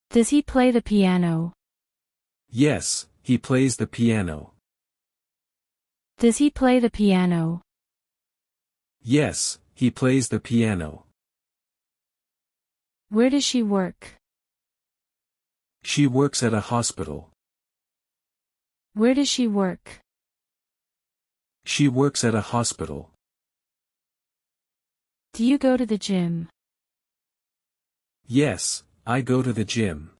Does he play the piano? Yes, he plays the piano. Does he play the piano? Yes, he plays the piano. Where does she work? She works at a hospital. Where does she work? She works at a hospital. Do you go to the gym? Yes, I go to the gym.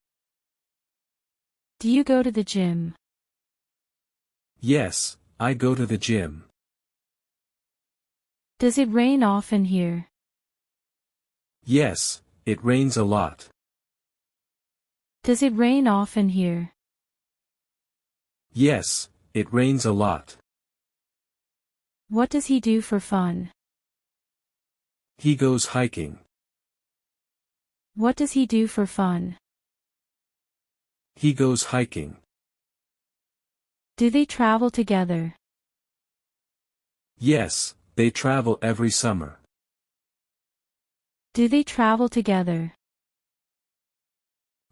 Do you go to the gym? Yes, I go to the gym. Does it rain often here? Yes, it rains a lot. Does it rain often here? Yes, it rains a lot. What does he do for fun? He goes hiking. What does he do for fun? He goes hiking. Do they travel together? Yes, they travel every summer. Do they travel together?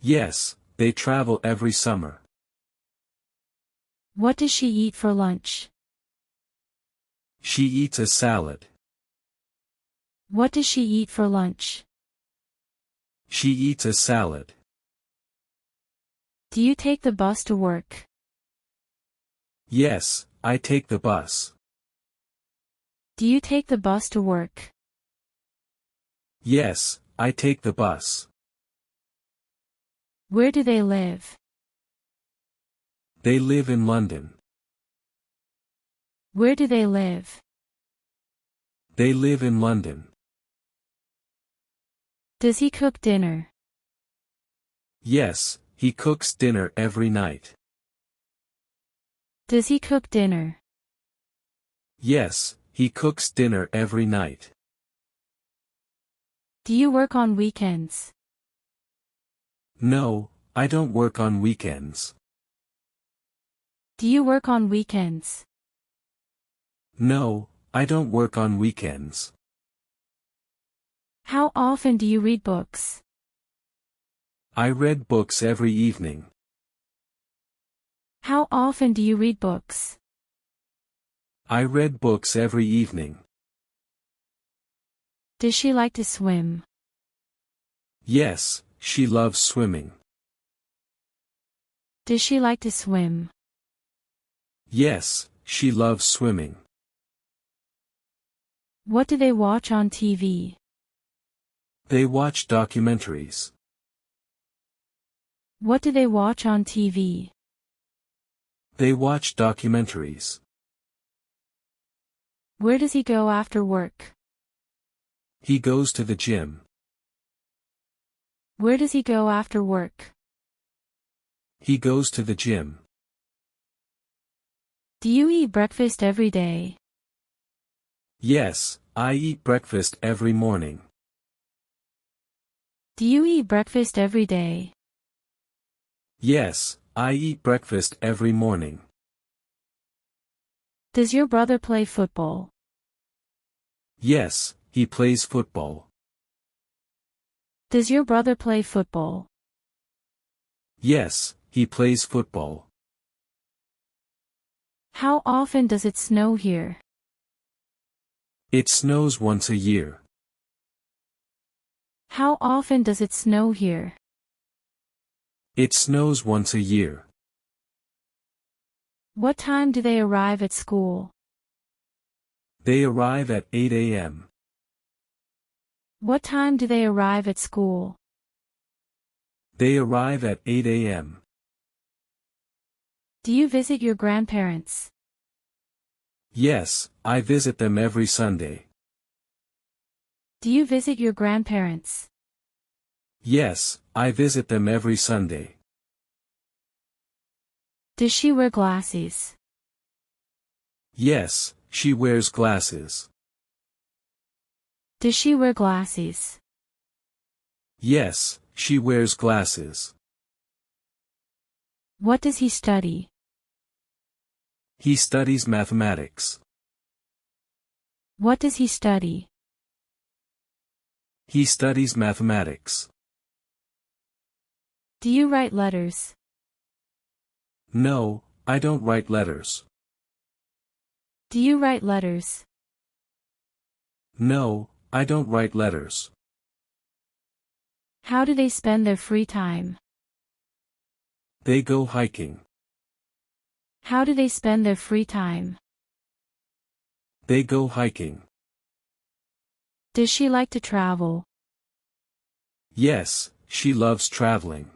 Yes, they travel every summer. What does she eat for lunch? She eats a salad. What does she eat for lunch? She eats a salad. Do you take the bus to work? Yes, I take the bus. Do you take the bus to work? Yes, I take the bus. Where do they live? They live in London. Where do they live? They live in London. Does he cook dinner? Yes, he cooks dinner every night. Does he cook dinner? Yes, he cooks dinner every night. Do you work on weekends? No, I don't work on weekends. Do you work on weekends? No, I don't work on weekends. How often do you read books? I read books every evening. How often do you read books? I read books every evening. Does she like to swim? Yes, she loves swimming. Does she like to swim? Yes, she loves swimming. What do they watch on TV? They watch documentaries. What do they watch on TV? They watch documentaries. Where does he go after work? He goes to the gym. Where does he go after work? He goes to the gym. Do you eat breakfast every day? Yes, I eat breakfast every morning. Do you eat breakfast every day? Yes, I eat breakfast every morning. Does your brother play football? Yes, he plays football. Does your brother play football? Yes, he plays football. How often does it snow here? It snows once a year. How often does it snow here? It snows once a year. What time do they arrive at school? They arrive at 8 a.m. What time do they arrive at school? They arrive at 8 a.m. Do you visit your grandparents? Yes, I visit them every Sunday. Do you visit your grandparents? Yes, I visit them every Sunday. Does she wear glasses? Yes, she wears glasses. Does she wear glasses? Yes, she wears glasses. What does he study? He studies mathematics. What does he study? He studies mathematics. Do you write letters? No, I don't write letters. Do you write letters? No, I don't write letters. How do they spend their free time? They go hiking. How do they spend their free time? They go hiking. Does she like to travel? Yes, she loves traveling.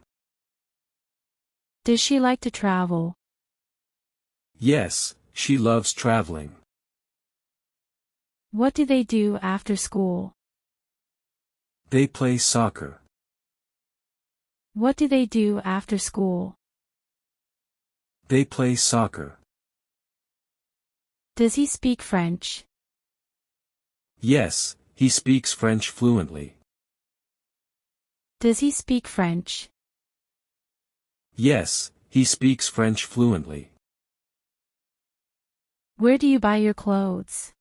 Does she like to travel? Yes, she loves traveling. What do they do after school? They play soccer. What do they do after school? They play soccer. Does he speak French? Yes, he speaks French fluently. Does he speak French? Yes, he speaks French fluently. Where do you buy your clothes?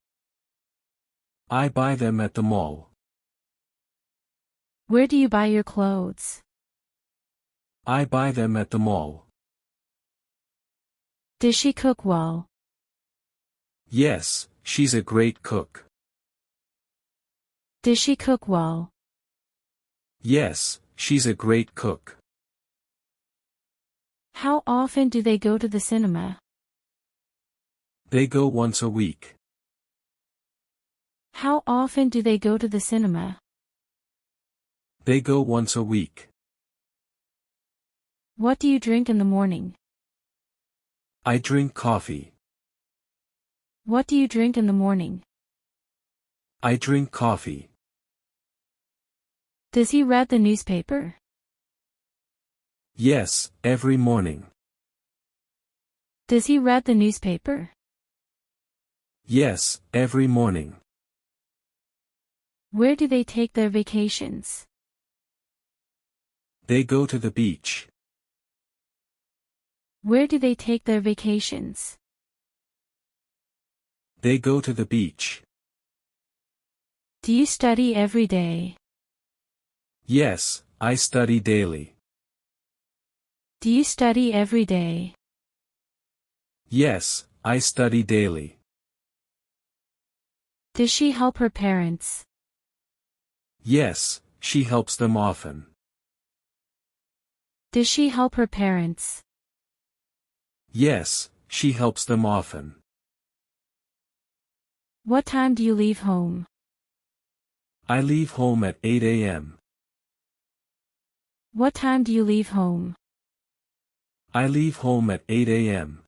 I buy them at the mall. Where do you buy your clothes? I buy them at the mall. Does she cook well? Yes, she's a great cook. Does she cook well? Yes, she's a great cook. How often do they go to the cinema? They go once a week. How often do they go to the cinema? They go once a week. What do you drink in the morning? I drink coffee. What do you drink in the morning? I drink coffee. Does he read the newspaper? Yes, every morning. Does he read the newspaper? Yes, every morning. Where do they take their vacations? They go to the beach. Where do they take their vacations? They go to the beach. Do you study every day? Yes, I study daily. Do you study every day? Yes, I study daily. Does she help her parents? Yes, she helps them often. Does she help her parents? Yes, she helps them often. What time do you leave home? I leave home at 8 a.m. What time do you leave home? I leave home at 8 a.m.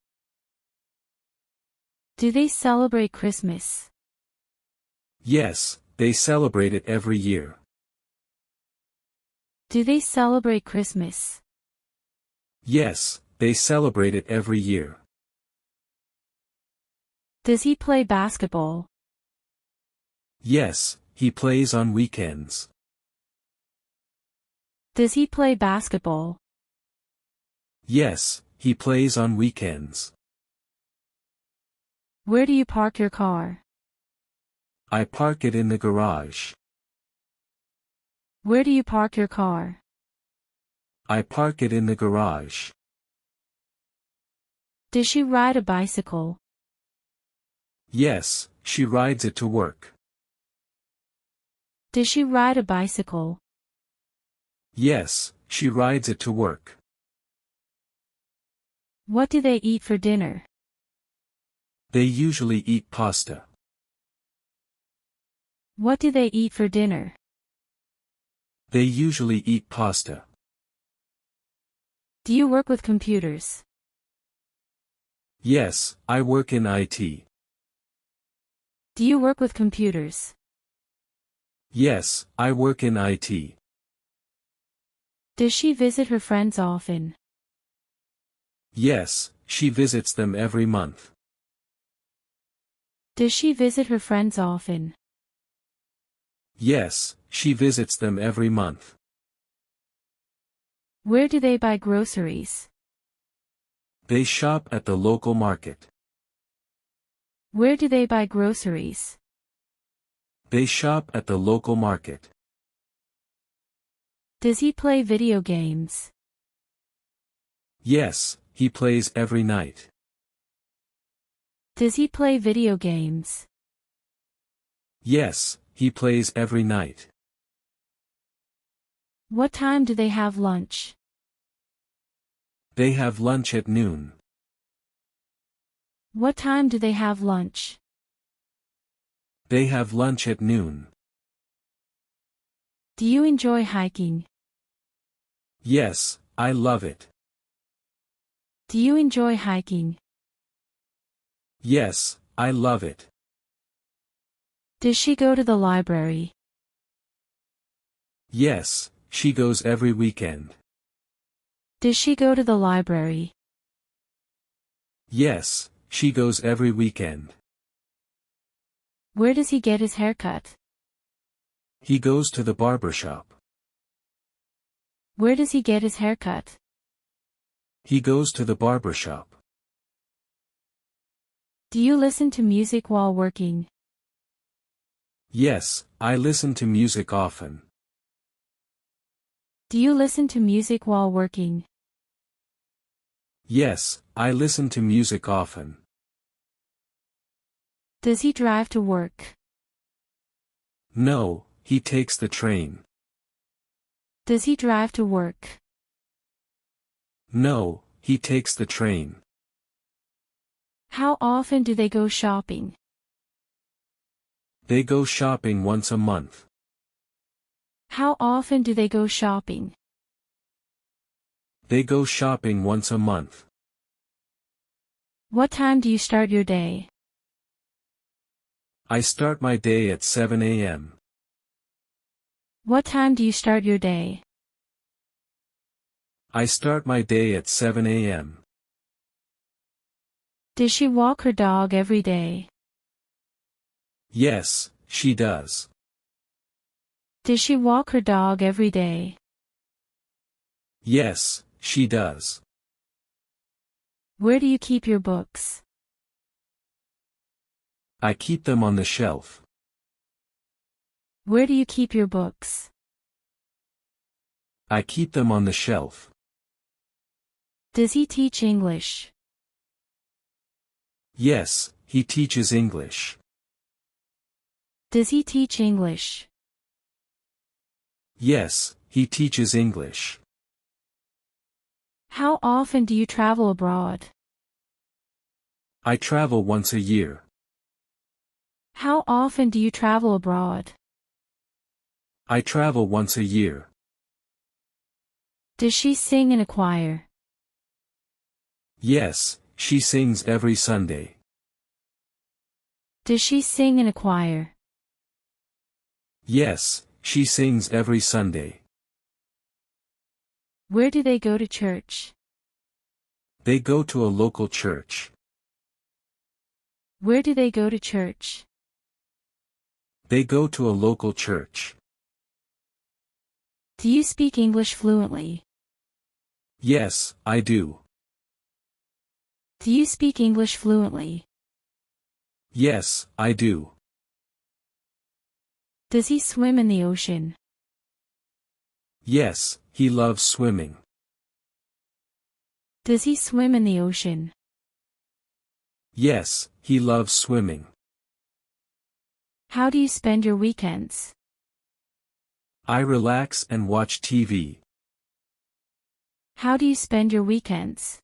Do they celebrate Christmas? Yes, they celebrate it every year. Do they celebrate Christmas? Yes, they celebrate it every year. Does he play basketball? Yes, he plays on weekends. Does he play basketball? Yes, he plays on weekends. Where do you park your car? I park it in the garage. Where do you park your car? I park it in the garage. Does she ride a bicycle? Yes, she rides it to work. Does she ride a bicycle? Yes, she rides it to work. What do they eat for dinner? They usually eat pasta. What do they eat for dinner? They usually eat pasta. Do you work with computers? Yes, I work in IT. Do you work with computers? Yes, I work in IT. Does she visit her friends often? Yes, she visits them every month. Does she visit her friends often? Yes, she visits them every month. Where do they buy groceries? They shop at the local market. Where do they buy groceries? They shop at the local market. Does he play video games? Yes, he plays every night. Does he play video games? Yes, he plays every night. What time do they have lunch? They have lunch at noon. What time do they have lunch? They have lunch at noon. Do you enjoy hiking? Yes, I love it. Do you enjoy hiking? Yes, I love it. Does she go to the library? Yes, she goes every weekend. Does she go to the library? Yes, she goes every weekend. Where does he get his haircut? He goes to the barber shop. Where does he get his haircut? He goes to the barber shop. Do you listen to music while working? Yes, I listen to music often. Do you listen to music while working? Yes, I listen to music often. Does he drive to work? No, he takes the train. Does he drive to work? No, he takes the train. How often do they go shopping? They go shopping once a month. How often do they go shopping? They go shopping once a month. What time do you start your day? I start my day at 7 a.m. What time do you start your day? I start my day at 7 a.m. Does she walk her dog every day? Yes, she does. Does she walk her dog every day? Yes, she does. Where do you keep your books? I keep them on the shelf. Where do you keep your books? I keep them on the shelf. Does he teach English? Yes, he teaches English. Does he teach English? Yes, he teaches English. How often do you travel abroad? I travel once a year. How often do you travel abroad? I travel once a year. Does she sing in a choir? Yes, she sings every Sunday. Does she sing in a choir? Yes, she sings every Sunday. Where do they go to church? They go to a local church. Where do they go to church? They go to a local church. Do you speak English fluently? Yes, I do. Do you speak English fluently? Yes, I do. Does he swim in the ocean? Yes, he loves swimming. Does he swim in the ocean? Yes, he loves swimming. How do you spend your weekends? I relax and watch TV. How do you spend your weekends?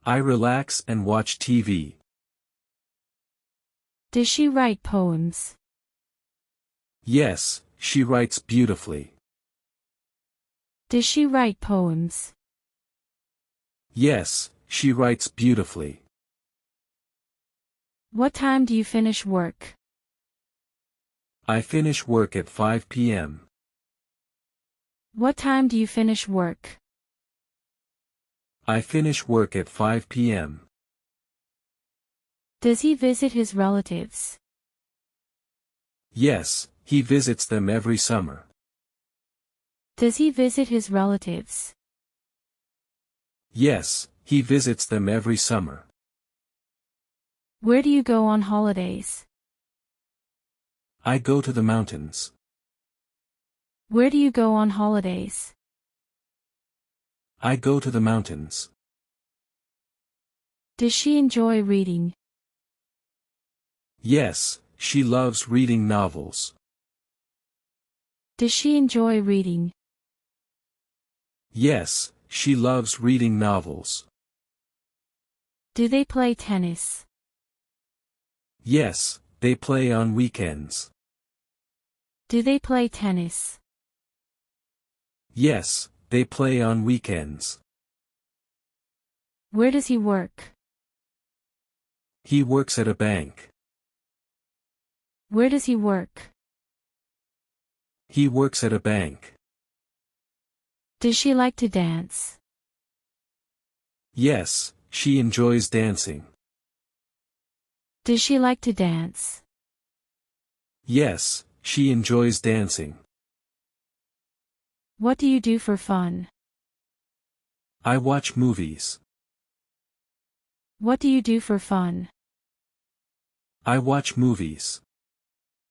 I relax and watch TV. Does she write poems? Yes, she writes beautifully. Does she write poems? Yes, she writes beautifully. What time do you finish work? I finish work at 5 p.m. What time do you finish work? I finish work at 5 p.m. Does he visit his relatives? Yes, he visits them every summer. Does he visit his relatives? Yes, he visits them every summer. Where do you go on holidays? I go to the mountains. Where do you go on holidays? I go to the mountains. Does she enjoy reading? Yes, she loves reading novels. Does she enjoy reading? Yes, she loves reading novels. Do they play tennis? Yes, they play on weekends. Do they play tennis? Yes, they play on weekends. Where does he work? He works at a bank. Where does he work? He works at a bank. Does she like to dance? Yes, she enjoys dancing. Does she like to dance? Yes, she enjoys dancing. What do you do for fun? I watch movies. What do you do for fun? I watch movies.